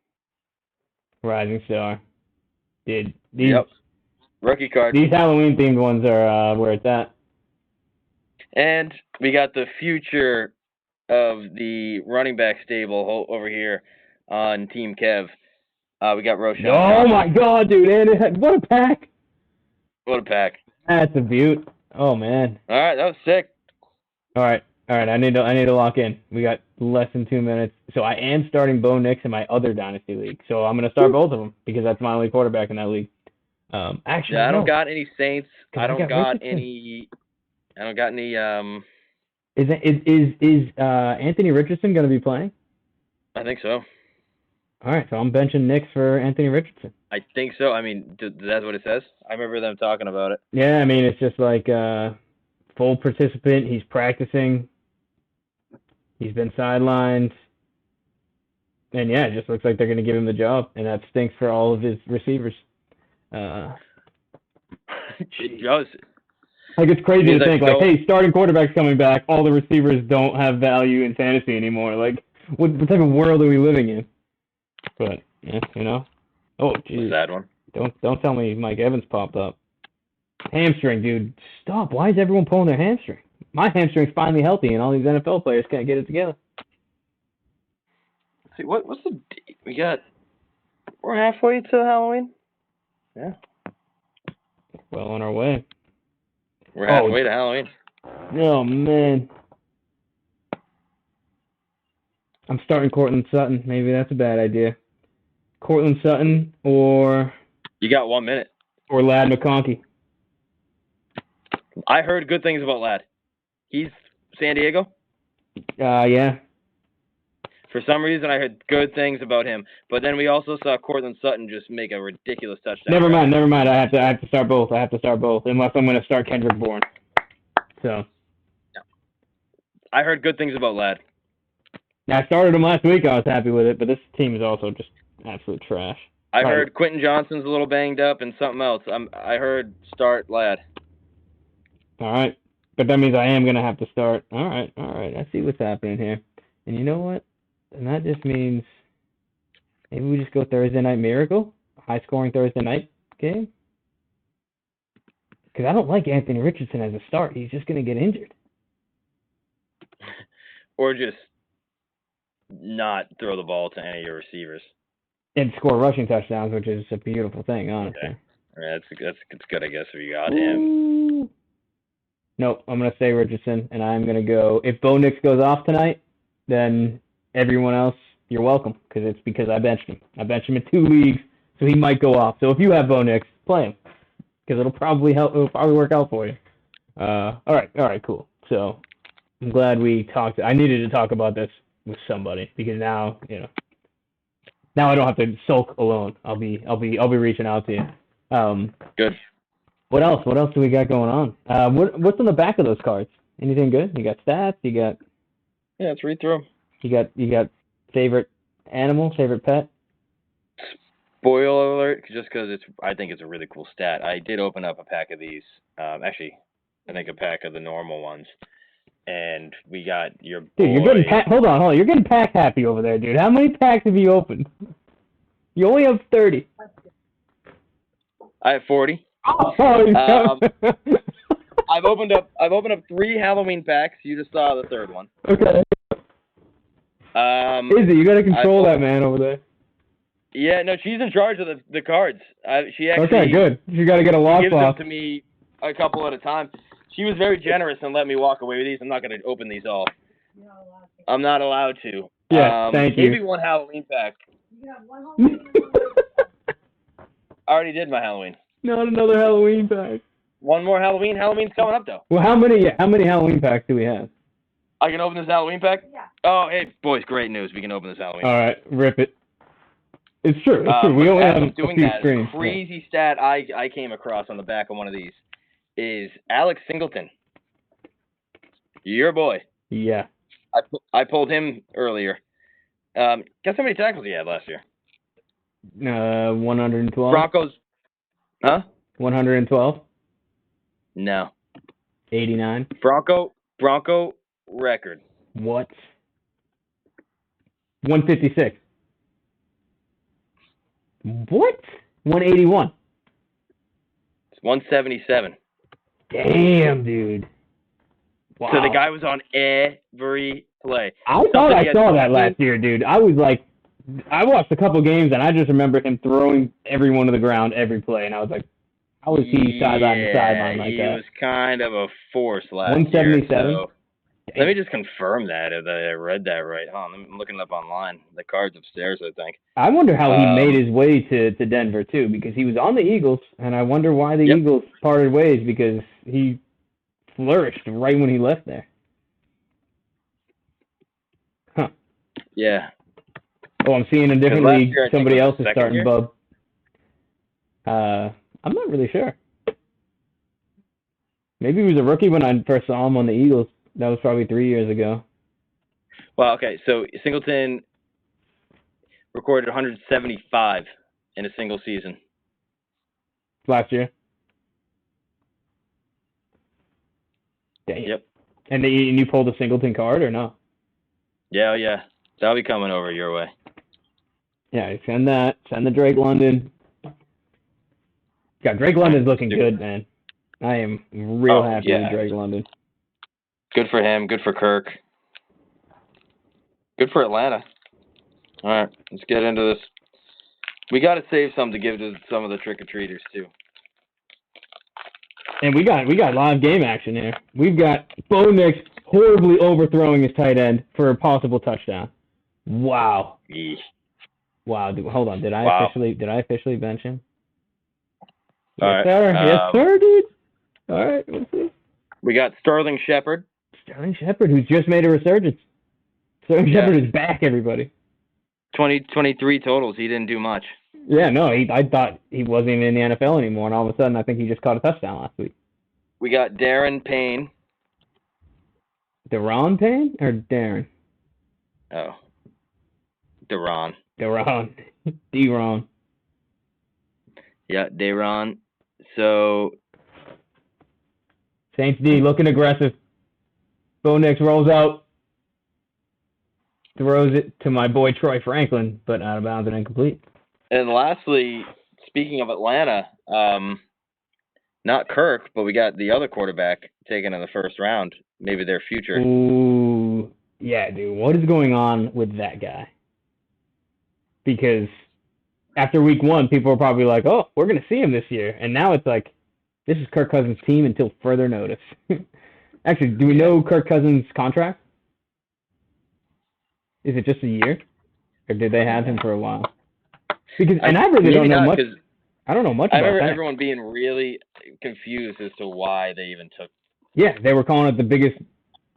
Rising star. Dude, yep. Rookie card. These Halloween themed ones are where it's at. And we got the future of the running back stable over here on Team Kev. We got Roschon. Oh my God, dude! And what a pack! What a pack! That's a beaut. Oh man. All right, that was sick. All right. I need to lock in. We got less than 2 minutes, so I am starting Bo Nix in my other dynasty league. So I'm gonna start both of them because that's my only quarterback in that league. Actually, yeah, I don't got any Saints. I don't got any. Is Anthony Richardson gonna be playing? I think so. All right, so I'm benching Nix for Anthony Richardson. I think so. I mean, that's what it says. I remember them talking about it. Yeah, I mean, it's just like full participant. He's practicing. He's been sidelined. And, yeah, it just looks like they're going to give him the job, and that stinks for all of his receivers. It does. Like, it's crazy to think, like, hey, starting quarterback's coming back. All the receivers don't have value in fantasy anymore. Like, what type of world are we living in? But, yeah, you know. Oh, geez. Sad one. Don't tell me Mike Evans popped up. Hamstring, dude. Stop. Why is everyone pulling their hamstring? My hamstring's finally healthy, and all these NFL players can't get it together. Let's see, what's the date? We're halfway to Halloween? Yeah. Well on our way. We're halfway to Halloween. Oh, man. I'm starting Courtland Sutton. Maybe that's a bad idea. Courtland Sutton or... You got 1 minute. Or Ladd McConkey. I heard good things about Ladd. He's San Diego? Yeah. For some reason, I heard good things about him. But then we also saw Courtland Sutton just make a ridiculous touchdown. Never mind. I have to start both. Unless I'm going to start Kendrick Bourne. So. Yeah. I heard good things about Ladd. I started him last week. I was happy with it. But this team is also just absolute trash. I heard Quentin Johnson's a little banged up and something else. I heard start Ladd. All right. But that means I am going to have to start. All right. I see what's happening here. And you know what? And that just means maybe we just go Thursday Night Miracle, high-scoring Thursday night game. Because I don't like Anthony Richardson as a start. He's just going to get injured. Or just not throw the ball to any of your receivers. And score rushing touchdowns, which is a beautiful thing, honestly. Okay. Yeah, it's good, I guess, if you got him. Nope, I'm going to say Richardson, and I'm going to go. If Bo Nix goes off tonight, then everyone else, you're welcome, because I benched him. I benched him in 2 leagues, so he might go off. So if you have Bo Nix, play him, because it'll probably work out for you. All right, cool. So I'm glad we talked. I needed to talk about this with somebody, because now, now I don't have to sulk alone. I'll be reaching out to you. Good. What else? What else do we got going on? What's on the back of those cards? Anything good? You got stats? You got? Yeah, let's read through them. You got favorite animal, favorite pet? spoiler alert, just because I think it's a really cool stat. I did open up a pack of these. Actually, I think a pack of the normal ones. And we got your boy. Dude, you're getting hold on. You're getting pack happy over there, dude. How many packs have you opened? You only have 30. I have 40. Oh, I've opened up 3 Halloween packs. You just saw the third one. Okay. Izzy, you gotta control that man over there. Yeah, no, she's in charge of the cards. She actually. Okay, good. You gotta get a lock gives box. them to me a couple at a time. She was very generous and let me walk away with these. I'm not gonna open these all. I'm not allowed to. Yeah, thank you. Maybe one Halloween pack. You have one Halloween and one Christmas. I already did my Halloween. Not another Halloween pack. One more Halloween. Halloween's coming up though. Well, how many Halloween packs do we have? I can open this Halloween pack? Yeah. Oh, hey, boys, great news. We can open this Halloween. All right, rip it. It's true. It's true. We only have a doing few that, screens. Crazy stat I came across on the back of one of these is Alex Singleton. Your boy. Yeah. I pulled him earlier. Guess how many tackles he had last year? 112. Broncos. Huh? 112. No. 89. Bronco record. What? 156. What? 181. It's 177. Damn, dude. Wow. So the guy was on every play. I thought I saw that last year, dude. I was like, I watched a couple games, and I just remember him throwing everyone to the ground every play, and I was like, how is he sideline to sideline like that? He was kind of a force last 177? year. So let me just confirm that if I read that right. I'm looking it up online. The card's upstairs, I think. I wonder how he made his way to Denver, too, because he was on the Eagles, and I wonder why the Eagles parted ways, because he flourished right when he left there. Huh. Yeah. Oh, I'm seeing a different league. Year, somebody else is starting, year? Bub. I'm not really sure. Maybe he was a rookie when I first saw him on the Eagles. That was probably 3 years ago. Well, okay, so Singleton recorded 175 in a single season. Last year? Dang. Yep. And you pulled a Singleton card or no? Yeah. That'll be coming over your way. Yeah, send that. Send the Drake London. God, Drake London's looking good, man. I am real happy with Drake London. Good for him. Good for Kirk. Good for Atlanta. All right, let's get into this. We got to save some to give to some of the trick-or-treaters, too. And we got live game action here. We've got Bo Nix horribly overthrowing his tight end for a possible touchdown. Wow. Eesh. Wow. Hold on. Did I officially bench him? All yes, right. sir. Yes, sir, dude. All right. We'll see. We got Sterling Shepard. Sterling Shepard, who's just made a resurgence. Sterling Shepard is back, everybody. 23 totals. He didn't do much. Yeah, no, I thought he wasn't even in the NFL anymore, and all of a sudden I think he just caught a touchdown last week. We got Darren Payne. Deron Payne or Darren? Oh. Deron. D-Ron. Yeah, Deron. So. Saints D looking aggressive. Bo Nix rolls out. Throws it to my boy Troy Franklin, but out of bounds and incomplete. And lastly, speaking of Atlanta, not Kirk, but we got the other quarterback taken in the first round. Maybe their future. Ooh, yeah, dude. What is going on with that guy? Because after week 1, people were probably like, oh, we're going to see him this year. And now it's like, this is Kirk Cousins' team until further notice. Actually, do we know Kirk Cousins' contract? Is it just a year? Or did they have him for a while? Because I really don't know much. I don't know much about that. I remember everyone being really confused as to why they even took. Yeah, they were calling it the biggest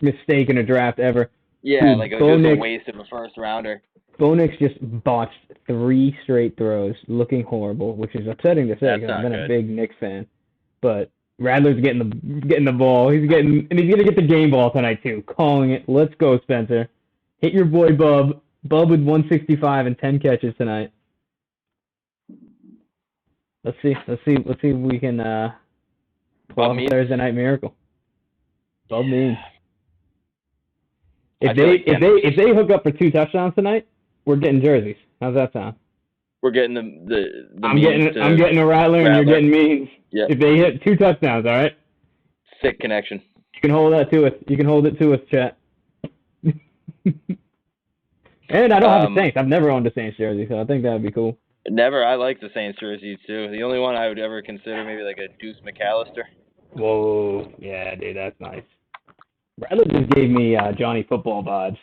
mistake in a draft ever. Yeah, Dude, like it was just a waste of a first rounder. Bo Nix just botched 3 straight throws, looking horrible, which is upsetting to say because I've been a big Knicks fan. But Radler's getting the ball. He's gonna get the game ball tonight too. Calling it. Let's go, Spencer. Hit your boy Bub. Bub with 165 and 10 catches tonight. let's see if we can pull off a Thursday night miracle. Both means. If they hook up for 2 touchdowns tonight, we're getting jerseys. How's that sound? We're getting the I'm getting a Rattler and you're getting means. Yep. If they hit 2 touchdowns, all right? Sick connection. You can hold that to us. You can hold it to us, chat. And I don't have the Saints. I've never owned a Saints jersey, so I think that would be cool. Never. I like the Saints jerseys too. The only one I would ever consider maybe like a Deuce McAllister. Whoa, yeah, dude, that's nice. Rattler just gave me Johnny Football vibes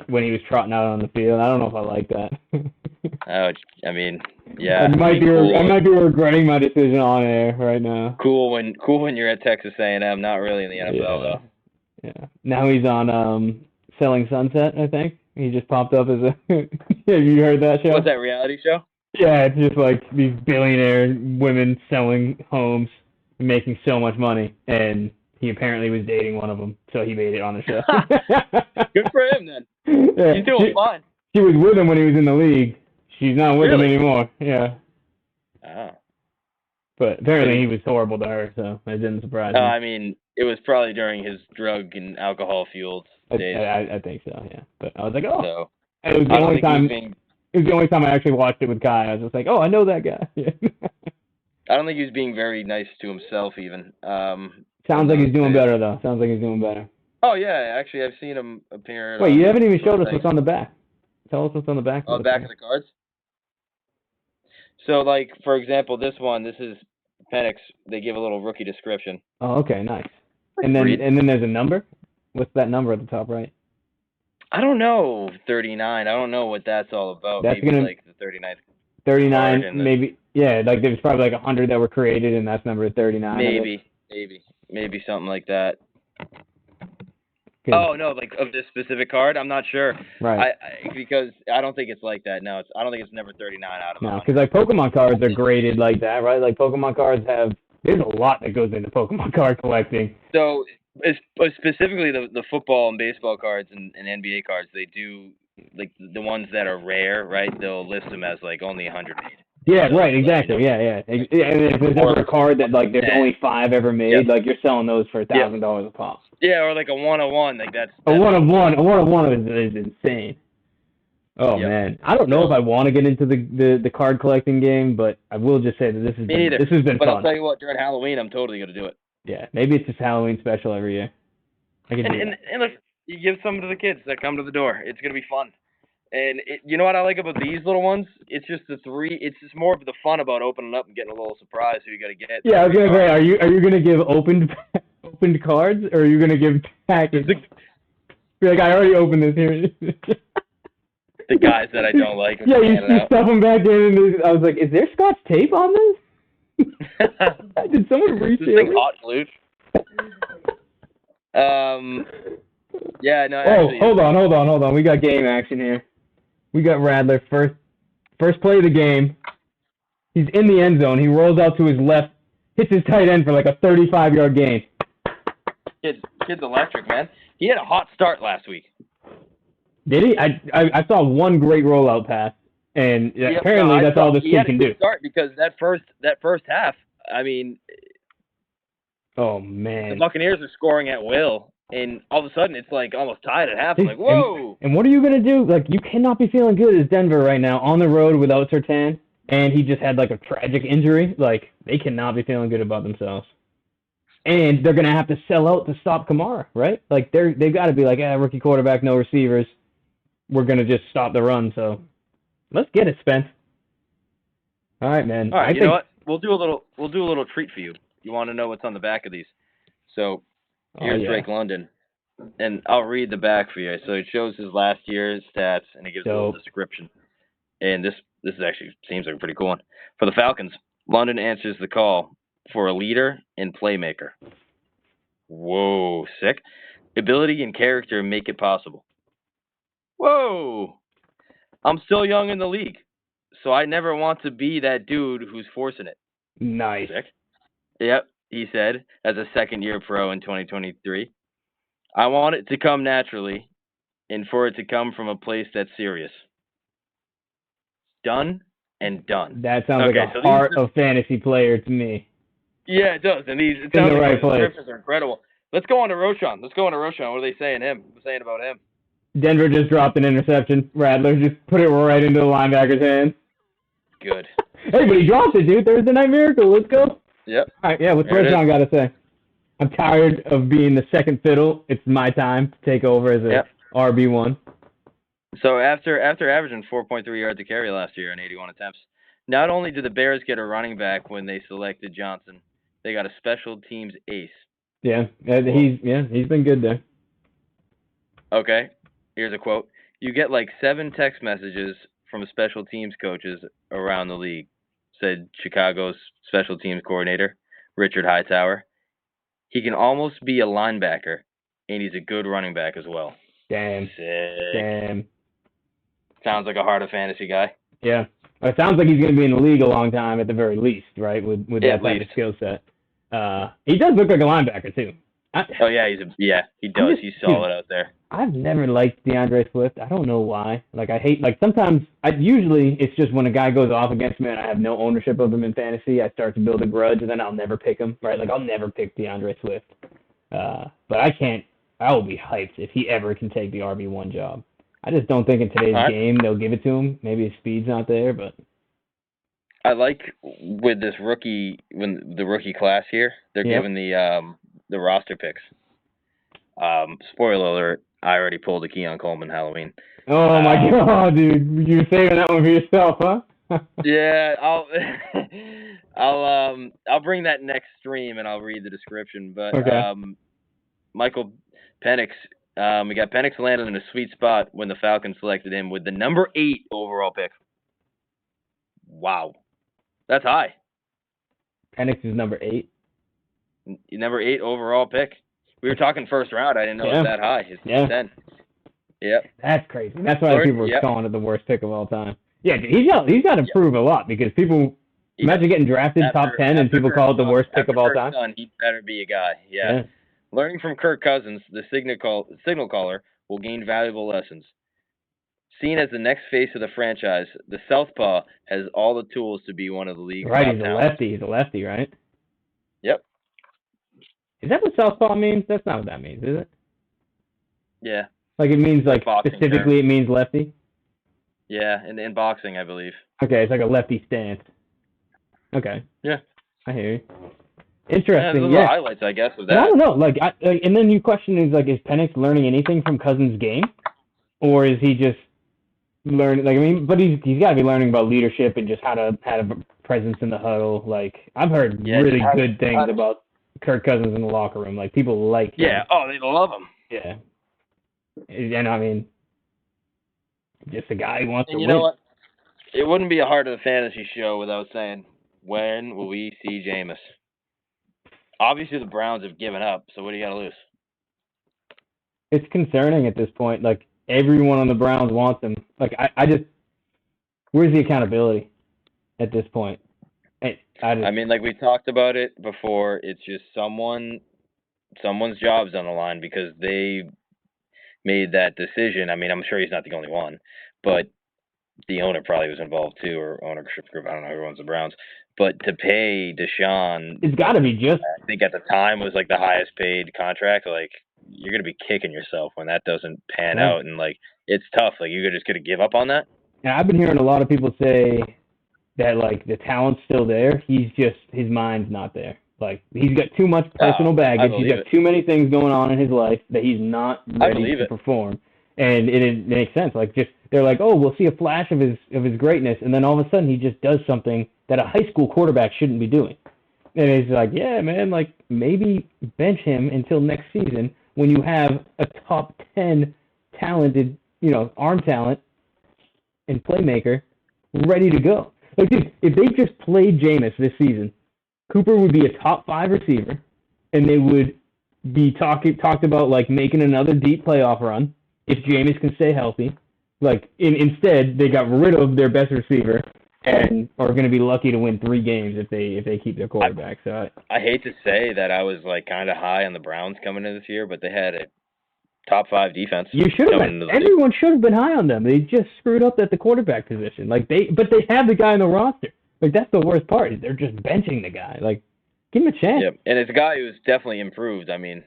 when he was trotting out on the field. I don't know if I like that. I mean, yeah. I might be regretting my decision on air right now. Cool when you're at Texas A&M, not really in the NFL though. Yeah. Now he's on Selling Sunset, I think. He just popped up as a. Have you heard that show? What's that, reality show? Yeah, it's just like these billionaire women selling homes and making so much money, and he apparently was dating one of them, so he made it on the show. Good for him then. Yeah, he's doing fine. She was with him when he was in the league. She's not with him anymore. Yeah. Oh. But apparently he was horrible to her, so it didn't surprise me. I mean, it was probably during his drug and alcohol-fueled days. I think so, yeah. But I was like, oh. So, it was the only time. It was the only time I actually watched it with Kai. I was just like, oh, I know that guy. Yeah. I don't think he was being very nice to himself, even. Sounds like he's doing better, though. Sounds like he's doing better. Oh yeah, actually, I've seen him appear. Wait, you haven't even showed us what's on the back. Tell us what's on the back. Oh, the back of the cards. So, like, for example, this is Penix. They give a little rookie description. Oh, okay, nice. And then there's a number. What's that number at the top right? I don't know. 39. I don't know what that's all about. That's maybe like the 39th. 39, maybe. Yeah, like there's probably like 100 that were created, and that's number 39. Maybe something like that. Oh no, like of this specific card, I'm not sure. Right. Because I don't think it's like that. No, I don't think it's number 39 out of. No, because like Pokemon cards are graded like that, right? Like Pokemon cards there's a lot that goes into Pokemon card collecting. So, specifically the football and baseball cards and NBA cards, they do like the ones that are rare, right? They'll list them as like only 100 made. Yeah, right, exactly. Yeah. And if there's ever a card that like there's only 5 ever made, like you're selling those for $1,000 a pop. Yeah, or like a 1-of-1, like that's a 1-of-1. A 1-of-1 is insane. Oh man, I don't know if I want to get into the card collecting game, but I will just say that this has been but fun. I'll tell you what, during Halloween, I'm totally gonna do it. Yeah, maybe it's just Halloween special every year. And look, you give some to the kids that come to the door. It's gonna be fun. And you know what I like about these little ones? It's just it's just more of the fun about opening up and getting a little surprise who you got to get. Yeah, I was going to say, are you going to give opened cards, or are you going to give packages? Be like, I already opened this here. The guys that I don't like. Yeah, you stuff them back in, and I was like, is there Scotch tape on this? Did someone reach it? This thing hot glued. Yeah, no. Oh, actually, hold on. We got game action here. We got Rattler first play of the game. He's in the end zone. He rolls out to his left, hits his tight end for like a 35-yard gain. Kid's electric, man. He had a hot start last week. Did he? I saw one great rollout pass, and apparently that's all this kid can do. Start because that first half. I mean. Oh man. The Buccaneers are scoring at will. And all of a sudden, it's like almost tied at half. I'm like, whoa! And what are you going to do? Like, you cannot be feeling good as Denver right now on the road without Surtain. And he just had, like, a tragic injury. Like, they cannot be feeling good about themselves. And they're going to have to sell out to stop Kamara, right? Like, they've got to be like, rookie quarterback, no receivers. We're going to just stop the run. So, let's get it, Spence. All right, man. All right, you know what? We'll do a little treat for you. You want to know what's on the back of these. So... Here's Drake London, and I'll read the back for you. So it shows his last year's stats, and it gives a little description. And this actually seems like a pretty cool one. For the Falcons, London answers the call for a leader and playmaker. Whoa, sick. Ability and character make it possible. Whoa. I'm still young in the league, so I never want to be that dude who's forcing it. Nice. Sick. Yep. He said, as a second-year pro in 2023, I want it to come naturally and for it to come from a place that's serious. Done and done. That sounds Okay, like so a these heart are- of fantasy player to me. Yeah, it does. And it In sounds the like right the place. descriptions are incredible. Let's go on to Roshan. What are they saying about him? Denver just dropped an interception. Rattler just put it right into the linebacker's hands. Good. Hey, but he dropped it, dude. Thursday Night Miracle. Let's go. Yep. All right, yeah, what's There it Roshan got to say? I'm tired of being the second fiddle. It's my time to take over as a RB1. So after averaging 4.3 yards a carry last year on 81 attempts, not only did the Bears get a running back when they selected Johnson, they got a special teams ace. Yeah, he's been good there. Okay, here's a quote. You get like 7 text messages from special teams coaches around the league, said Chicago's special teams coordinator, Richard Hightower. He can almost be a linebacker, and he's a good running back as well. Damn. Sick. Damn. Sounds like a heart of fantasy guy. Yeah. It sounds like he's going to be in the league a long time at the very least, right, with that type of skill set. He does look like a linebacker, too. He does. He's solid out there. I've never liked DeAndre Swift. I don't know why. Sometimes, usually it's just when a guy goes off against me and I have no ownership of him in fantasy, I start to build a grudge and then I'll never pick him, right? I'll never pick DeAndre Swift. But I will be hyped if he ever can take the RB1 job. I just don't think in today's game they'll give it to him. Maybe his speed's not there, but I like with this rookie class here, they're giving the roster picks. Spoiler alert, I already pulled a Keon Coleman Halloween. Oh my god, dude. You're saving that one for yourself, huh? Yeah, I'll bring that next stream and I'll read the description. But okay. Michael Penix, we got Penix landed in a sweet spot when the Falcons selected him with the number 8 overall pick. Wow. That's high. Penix is number 8. Number 8 overall pick. We were talking first round. I didn't know it was that high. It's 10. Yep. That's crazy. That's why people were calling it the worst pick of all time. Yeah, dude, he's got to prove a lot because people imagine getting drafted top 10 and people call it the worst pick of all time. He better be a guy. Yeah. Learning from Kirk Cousins, the signal caller will gain valuable lessons. Seen as the next face of the franchise, the Southpaw has all the tools to be one of the league's top Right, he's a lefty. He's a lefty, right? Yep. Is that what Southpaw means? That's not what that means, is it? Yeah. Like it means specifically it means lefty? Yeah, in boxing, I believe. Okay, it's like a lefty stance. Okay. Yeah. I hear you. Interesting. Yeah, highlights, I guess, of that. I don't know. And then your question is is Penix learning anything from Cousins' game, or is he just learning? But he's got to be learning about leadership and just how to have a presence in the huddle. I've heard really good things about Kirk Cousins in the locker room. People like him. Yeah. Oh, they love him. Yeah. And just a guy who wants to win. You know what? It wouldn't be a Heart of the Fantasy show without saying, when will we see Jameis? Obviously, the Browns have given up, so what do you got to lose? It's concerning at this point. Everyone on the Browns wants him. Where's the accountability at this point? We talked about it before. It's just someone's job's on the line because they made that decision. I'm sure he's not the only one, but the owner probably was involved too, or ownership group. I don't know who owns the Browns. But to pay Deshaun, it's got to be just. I think at the time was the highest paid contract. You're gonna be kicking yourself when that doesn't pan out, and it's tough. You're just gonna give up on that. And I've been hearing a lot of people say that the talent's still there. He's just his mind's not there. He's got too much personal baggage. He's got too many things going on in his life that he's not ready to perform. And it makes sense. They're oh, we'll see a flash of his greatness, and then all of a sudden he just does something that a high school quarterback shouldn't be doing. And it's yeah, man, maybe bench him until next season when you have a top 10 talented, arm talent and playmaker ready to go. Dude, if they just played Jameis this season, Cooper would be a top 5 receiver, and they would be talked about making another deep playoff run if Jameis can stay healthy. Instead, they got rid of their best receiver and are going to be lucky to win 3 games if they keep their quarterback. I hate to say that I was kind of high on the Browns coming into this year, but they had top 5 defense. You should have coming been. into the league. Everyone should have been high on them. They just screwed up at the quarterback position. But they have the guy in the roster. That's the worst part. They're just benching the guy. Give him a chance. Yeah, and it's a guy who's definitely improved. I mean,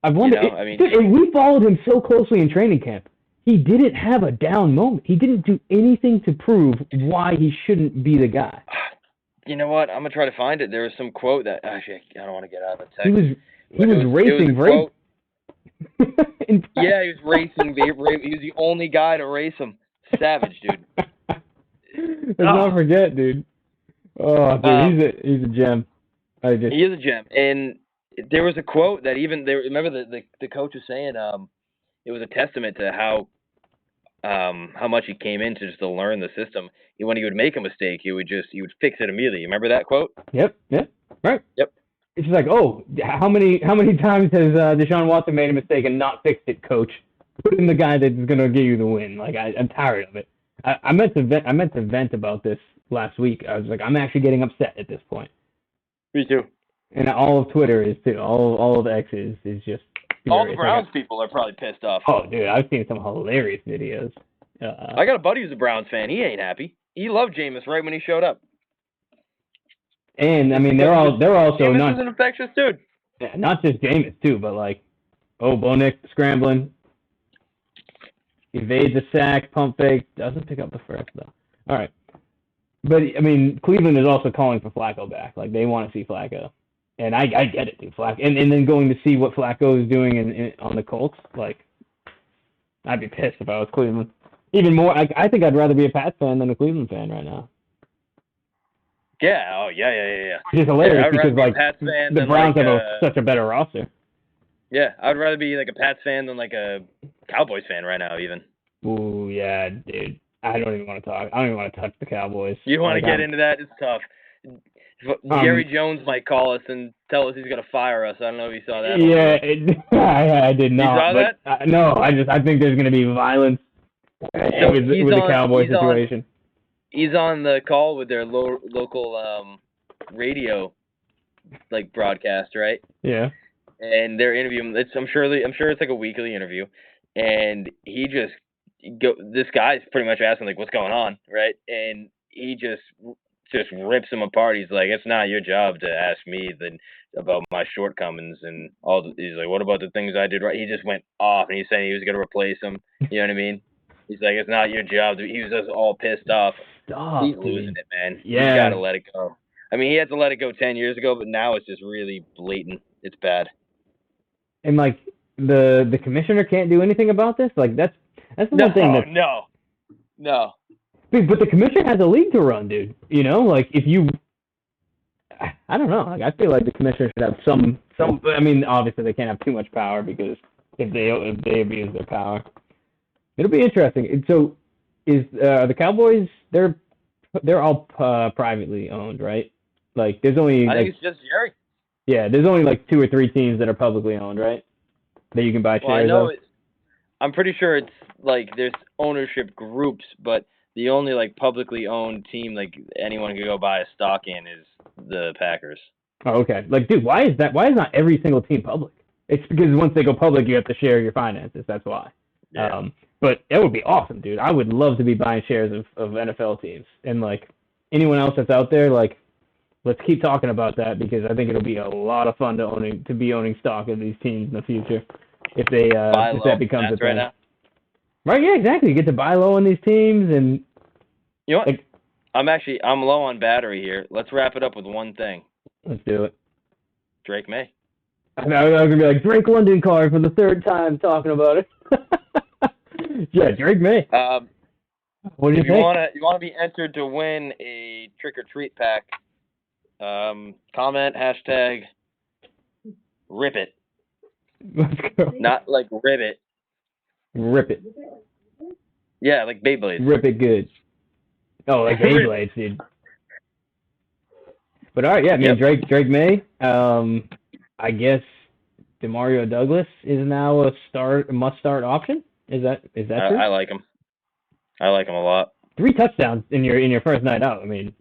I've wondered. Dude, and we followed him so closely in training camp. He didn't have a down moment. He didn't do anything to prove why he shouldn't be the guy. You know what? I'm gonna try to find it. There was some quote that actually I don't want to get out of the text. He was racing very. Yeah, he was racing. He was the only guy to race him. Savage, dude. Let's not forget, dude. Oh, dude, he's a gem. He is a gem, and there was a quote that remember the coach was saying it was a testament to how much he came in to learn the system. When he would make a mistake, he would fix it immediately. You remember that quote? Yep. Right. Yep. It's just like, how many times has Deshaun Watson made a mistake and not fixed it, coach? Put in the guy that's gonna give you the win. I'm tired of it. I meant to vent about this last week. I was like, I'm actually getting upset at this point. Me too. And all of Twitter is too. All of X is just. All the Browns people are probably pissed off. Oh, dude, I've seen some hilarious videos. I got a buddy who's a Browns fan. He ain't happy. He loved Jameis right when he showed up. And I mean, they're also Jameis not is an infectious dude. Yeah, not just Jameis too, but Bo Nix scrambling, evades a sack, pump fake, doesn't pick up the first though. All right, but I mean, Cleveland is also calling for Flacco back. They want to see Flacco, and I get it, dude. Flacco, and then going to see what Flacco is doing on the Colts. I'd be pissed if I was Cleveland. Even more, I think I'd rather be a Pats fan than a Cleveland fan right now. Yeah. Oh, yeah. Which is hilarious because the Browns have such a better roster. Yeah, I'd rather be a Pats fan than a Cowboys fan right now, even. Ooh, yeah, dude. I don't even want to talk. I don't even want to touch the Cowboys. You want to get into that? It's tough. Jerry Jones might call us and tell us he's going to fire us. I don't know if you saw that. Yeah, I did not. You saw that? No, I think there's going to be violence with the Cowboy situation. He's on the call with their local radio broadcast, right? Yeah. And they're interviewing. I'm sure it's a weekly interview, and this guy's pretty much asking what's going on, right? And he just rips him apart. He's like, it's not your job to ask me about my shortcomings and all. He's like, what about the things I did right? He just went off, and he's saying he was going to replace him. You know what I mean? He's like, it's not your job. He was just all pissed off. Stop, he's losing it, man. Yeah. You got to let it go. I mean, he had to let it go 10 years ago, but now it's just really blatant. It's bad. And the commissioner can't do anything about this? That's the one thing that No. But the commissioner has a league to run, dude. If you I don't know. I feel like the commissioner should have some I mean, obviously they can't have too much power because if they abuse their power. It'll be interesting. And so the Cowboys, they're all privately owned, right? There's only I think it's just Jerry. Yeah, there's only 2 or 3 teams that are publicly owned, right? That you can buy shares of. I'm pretty sure it's there's ownership groups, but the only publicly owned team anyone can go buy a stock in is the Packers. Oh, okay. Dude, why is that? Why is not every single team public? It's because once they go public, you have to share your finances. That's why. Yeah. But it would be awesome, dude. I would love to be buying shares of NFL teams. And anyone else that's out there, let's keep talking about that because I think it'll be a lot of fun to be owning stock of these teams in the future if that becomes a thing. Right now. Right, yeah, exactly. You get to buy low on these teams and you know what? I'm low on battery here. Let's wrap it up with one thing. Let's do it. Drake May. I was gonna be Drake London card for the 3rd time talking about it. Yeah, Drake May. What do you think? You wanna be entered to win a trick or treat pack? Comment #rip it. Let's go. Not ribbit. Rip it. Yeah, Beyblades. Rip it good. Oh, Beyblades, dude. But all right, yeah, Drake May. I guess Demario Douglas is now a must-start option. Is that true? I like him. I like him a lot. 3 touchdowns in your first night out. I mean,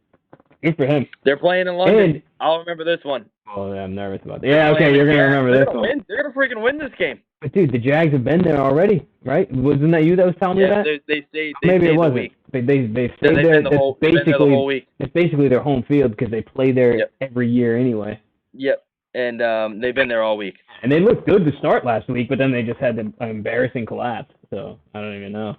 Good for him. They're playing in London. And I'll remember this one. oh, I'm nervous about that. Yeah, okay, you're gonna remember They're this gonna one. win. They're gonna freaking win this game. But dude, the Jags have been there already, right? Wasn't that you that was telling me Yeah, that? they stayed. Maybe stayed it wasn't. The week. They stayed They've there. been the whole, they've been there the whole week. It's basically their home field because they play there Yep. every year anyway. Yep. And they've been there all week. And they looked good to start last week, but then they just had an embarrassing collapse. So I don't even know.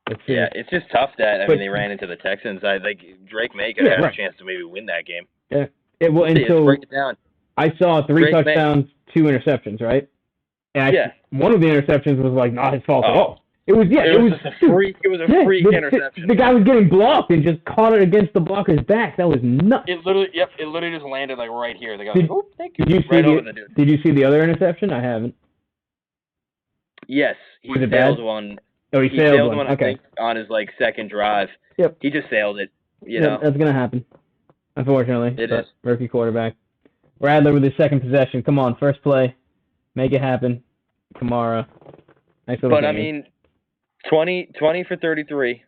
Let's see. Yeah, it's just tough that But- they ran into the Texans. I think Drake May could have a chance to maybe win that game. Yeah. Well, and Let's so break it down. I saw 3 Drake May. touchdowns, 2 interceptions, right? And Yeah. one of the interceptions was like not his fault at Oh. all. It was It was just a freak. It was a freak interception. The guy was getting blocked and just caught it against the blocker's back. That was nuts. It literally just landed like right here. The guy Did- was like, "Oh, thank you." Did you see Right over the dude. Did you see the other interception? I haven't. Yes, he Was it sailed bad? one. Oh, he sailed one. I Okay. think, on his second drive. Yep. He just sailed it. You Yeah, know. that's gonna happen. Unfortunately, It but is. rookie quarterback. Radler with his second possession. Come on, first play, make it happen. Kamara. Nice little But I game. mean, 20 for 33,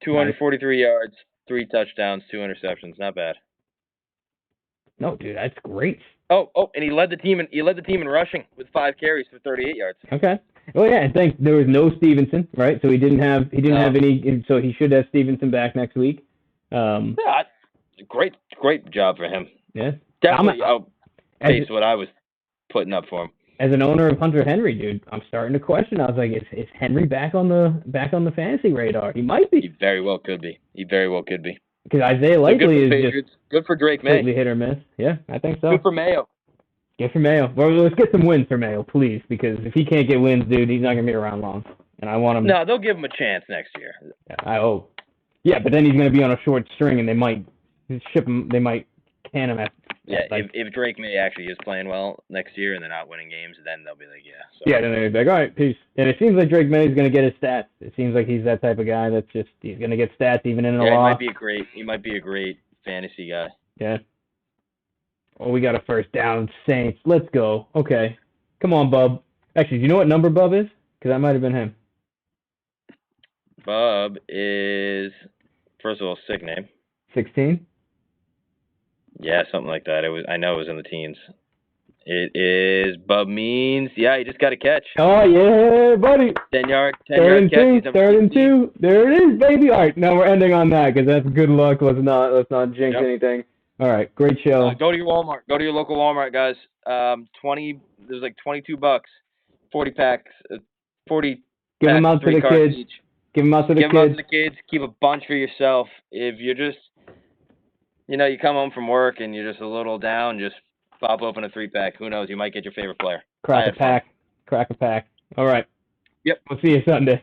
243 yards, 3 touchdowns, 2 interceptions. Not bad. No, dude, that's great. Oh, and he led the team in rushing with 5 carries for 38 yards. Okay. Well, yeah, I think there was no Stevenson, right? So he didn't have any. So he should have Stevenson back next week. Yeah, great job for him. Yeah. Definitely as, outpaced what I was putting up for him. as an owner of Hunter Henry, dude, I'm starting to question. I was like, is Henry back on the fantasy radar? He might He be, very well could be. because Isaiah So Likely good for is Patriots. Good for Drake May. completely hit or miss. Yeah, I think so. Good for Mayo. Good for Mayo. Well, let's get some wins for Mayo, please, because if he can't get wins, dude, he's not gonna be around long. And I want him. No, they'll give him a chance next year. I hope. Yeah, but then he's gonna be on a short string, and they might ship him. They might can him at. Yeah, like, if Drake May actually is playing well next year and they're not winning games, then they'll be like, yeah. So. yeah, then they're like, all right, peace. And it seems like Drake May is gonna get his stats. It seems like he's that type of guy that's just he's gonna get stats even in a Yeah, loss. he might be a great fantasy guy. Yeah. Oh, we got a first down, Saints. Let's go. Okay, come on, Bub. Actually, do you know what number Bub is? Because that might have been him. Bub is, first of all, sick name. 16. Yeah, something like that. I know it was in the teens. It is Bub Means. Yeah, he just got a catch. Oh yeah, buddy. 10 yard Third and catch. two. He's number Third and 16. two. There it is, baby. All right, now we're ending on that because that's good luck. Let's not jinx Yep. anything. All right, great show. Go to your Walmart. Go to your local Walmart, guys. There's like $22. 40 packs. 40. Give them packs, out to 3 the cards kids. each. Give them out to the Give them out kids. to the kids. Keep a bunch for yourself. If you're just, you come home from work and you're just a little down, just pop open a 3-pack. Who knows? You might get your favorite player. I Crack a had fun. pack. Crack a pack. All right. Yep. We'll see you Sunday.